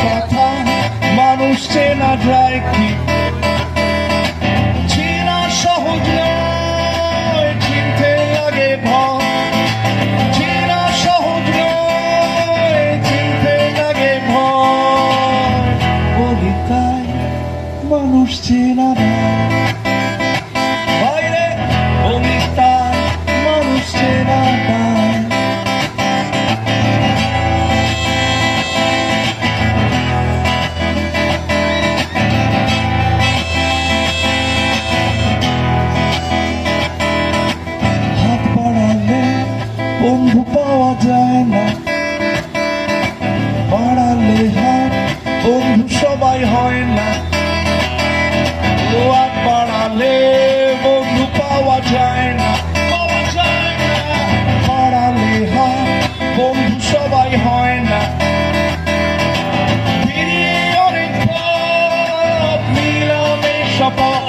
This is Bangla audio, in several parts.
কথা মানুষ চেনা যায় কি? চেনা সহজ নয়, চিনতে লাগে ভয়। চেনা সহজ নয়, চিনতে লাগে ভয়। বলি তাই মানুষ চেনা যায়। বাইরে বলি তাই মানুষ চেনা যায়। বন্ধু পাওয়া যায় না, বাড়ালে হাত বন্ধু সবাই হয় না। হাত বাড়ালে বন্ধু পাওয়া যায় না, পাওয়া যায় না। বাড়ালে হাত বন্ধু সবাই হয় না। ফিরিয়ে অনেক পথ নিলামে শপথ।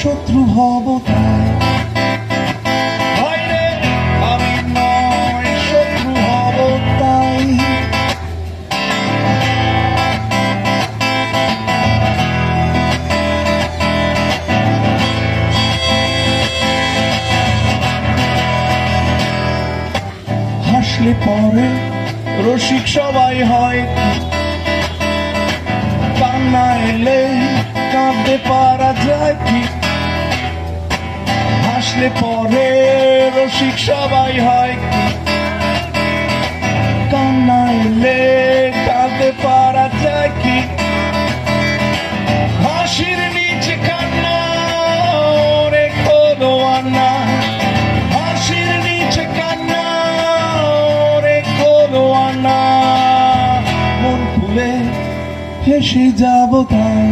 শত্রু হব তাই, বাইরে আমি নয় শত্রু হব তাই। হাসলে পরে রসিক সবাই হয় কি? কান্না এলে কাঁদতে পারা যায় কি? হাসলে পরে রসিক সবাই হয় কি? কান্না এলে কাঁদতে পারা যায় কি? হাসির নিচে কান্না রেখো দোয়ানা। হাসির নিচে কান্না রেখো দোয়ানা। মন খুলে হেসে যাব তাই।